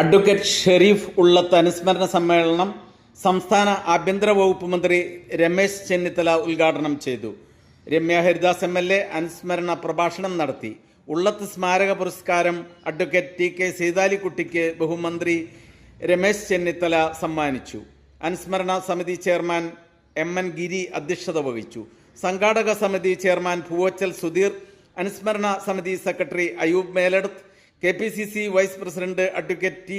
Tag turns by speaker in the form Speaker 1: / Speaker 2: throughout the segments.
Speaker 1: Advocate Sharif ഉള്ളത്ത് അനുസ്മരണ സമ്മേളനം സംസ്ഥാന ആഭ്യന്തര വകുപ്പ് മന്ത്രി രമേശ് ചെന്നിത്തല ഉദ്ഘാടനം ചെയ്തു. രമ്യ ഹരിദാസ് MLA അനുസ്മരണ പ്രഭാഷണം നടത്തി. ഉള്ളത്ത് സ്മാരക പുരസ്കാരം അഡ്വക്കേറ്റ് TK സീതാലിക്കുട്ടിക്ക് ബഹുമന്ത്രി രമേശ് ചെന്നിത്തല സമ്മാനിച്ചു. അനുസ്മരണ സമിതി ചെയർമാൻ MN ഗിരി അധ്യക്ഷത വഹിച്ചു. സംഘാടക സമിതി ചെയർമാൻ പൂവച്ചൽ സുധീർ, അനുസ്മരണ സമിതി secretary Ayub Meladath, KPCC vice president advocate T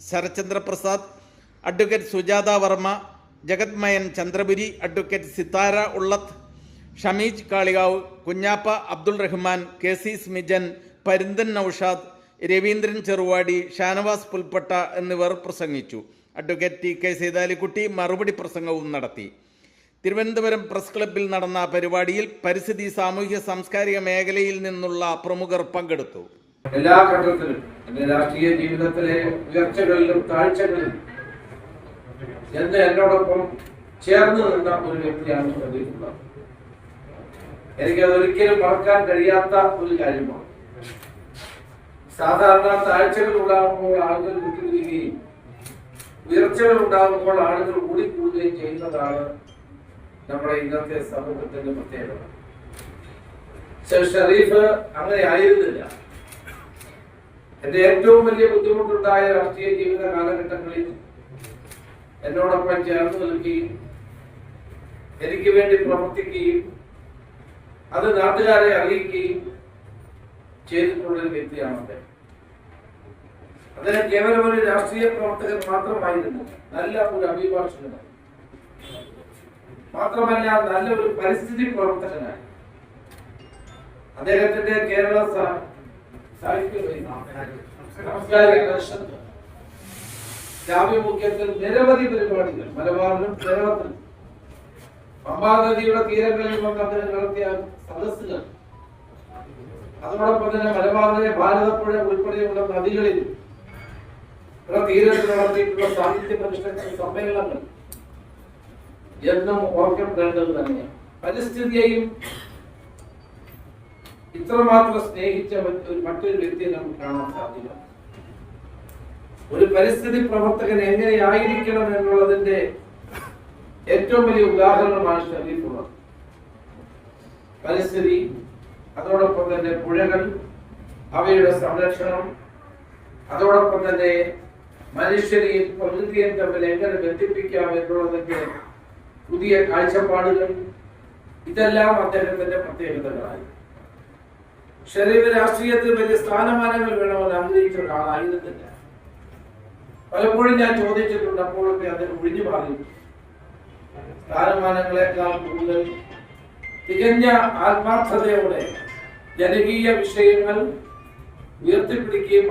Speaker 1: Sarachandra Prasad, advocate Sujatha Varma, Jagathmayan Chandrapuri, advocate Sithara Ullath, Shameej Kalikavu, Kunjappa Abdul Rahman, KC Smijan, Parinthan Noushad, Raveendran Cheruvadi, Shanavas Pulppatta എന്നിവർ പ്രസംഗിച്ചു. അഡ്വക്കേറ്റ് TK സീതാലിക്കുട്ടി മറുപടി പ്രസംഗവും നടത്തി. തിരുവനന്തപുരം പ്രസ് ക്ലബ്ബിൽ നടന്ന പരിപാടിയിൽ പരിസ്ഥിതി, സാമൂഹ്യ സാംസ്കാരിക മേഖലയിൽ നിന്നുള്ള പ്രമുഖർ പങ്കെടുത്തു.
Speaker 2: എല്ലാ ഘട്ടത്തിലും എന്റെ രാഷ്ട്രീയ ജീവിതത്തിലെ ഉയർച്ചകളിലും താഴ്ചകളിലും എന്നോടൊപ്പം ചേർന്ന് നിന്ന ഒരു വ്യക്തിയാണ് ശ്രദ്ധിക്കുന്നത്. എനിക്കതൊരിക്കലും മറക്കാൻ കഴിയാത്ത ഒരു കാര്യമാണ്. സാധാരണ താഴ്ചകൾ ഉണ്ടാകുമ്പോൾ ആളുകൾ വിട്ടുപിരിയുകയും ഉയർച്ചകൾ ഉണ്ടാകുമ്പോൾ ആളുകൾ കൂടിക്കൂടുകയും ചെയ്യുന്നതാണ് നമ്മുടെ ഇന്നത്തെ സമൂഹത്തിന്റെ പ്രത്യേകത. ഷെരീഫ് അങ്ങനെ ആയിരുന്നില്ല. എന്റെ ഏറ്റവും വലിയ ബുദ്ധിമുട്ടുണ്ടായ രാഷ്ട്രീയ ജീവിത കാലഘട്ടങ്ങളിൽ എന്നോടൊപ്പം ചേർന്ന് നിൽക്കുകയും എനിക്ക് വേണ്ടി പ്രവർത്തിക്കുകയും അത് നാട്ടുകാരെ അറിയിക്കുകയും ചെയ്തിട്ടുള്ളൊരു വ്യക്തിയാണ് അദ്ദേഹം. അദ്ദേഹം കേവലം ഒരു രാഷ്ട്രീയ പ്രവർത്തകൻ മാത്രമായിരുന്നു, നല്ല ഒരു അഭിഭാഷകനായി, മാത്രമല്ല നല്ലൊരു പരിസ്ഥിതി പ്രവർത്തകനായി. അദ്ദേഹത്തിന്റെ കേരള ആഭിമുഖ്യത്തിൽ നിരവധി പരിപാടികൾ മലബാറിലും കേരളത്തിലും പമ്പാ നദിയുടെ തീരങ്ങളിൽ വന്ന് അദ്ദേഹം നടത്തിയ സദസ്സുകൾ, അതോടൊപ്പം തന്നെ മലബാറിലെ ഭാരതപ്പുഴ ഉൾപ്പെടെയുള്ള നദികളിൽ തീരത്തിൽ നടത്തിയിട്ടുള്ള സാഹിത്യ പരിഷത്ത് സമ്മേളനങ്ങൾ എന്നും ഓർക്കപ്പെടേണ്ടത് തന്നെയാണ്. പരിസ്ഥിതിയെയും ഇത്രമാത്രം സ്നേഹിച്ച മറ്റൊരു വ്യക്തിയെ നമുക്ക് കാണാൻ സാധിക്കില്ല. ഒരു പരിസ്ഥിതി പ്രവർത്തകൻ എങ്ങനെയായിരിക്കണം എന്നുള്ളതിന്റെ ഏറ്റവും വലിയ ഉദാഹരണമാണ് ഷെരീഫുള്ളത്. പരിസ്ഥിതി, അതോടൊപ്പം തന്നെ പുഴകൾ, അവയുടെ സംരക്ഷണം, അതോടൊപ്പം തന്നെ മനുഷ്യരെയും പ്രകൃതിയെയും തമ്മിൽ എങ്ങനെ ബന്ധിപ്പിക്കാം എന്നുള്ളതിന്റെ പുതിയ കാഴ്ചപ്പാടുകൾ, ഇതെല്ലാം അദ്ദേഹത്തിന്റെ പ്രത്യേകതകളായി. ഷെരീഫ് രാഷ്ട്രീയത്തിൽ വലിയ സ്ഥാനമാനങ്ങൾ വേണമെന്ന് ആഗ്രഹിച്ച ഒരാളായിരുന്നില്ല. പലപ്പോഴും ഞാൻ ചോദിച്ചിട്ടുണ്ട്, അപ്പോഴൊക്കെ അദ്ദേഹം ഒഴിഞ്ഞു മാറി. സ്ഥാനമാനങ്ങളെക്കാൾ കൂടുതൽ തികഞ്ഞ ആത്മാർത്ഥതയോടെ ജനകീയ വിഷയങ്ങൾ ഉയർത്തിപ്പിടിക്കുകയും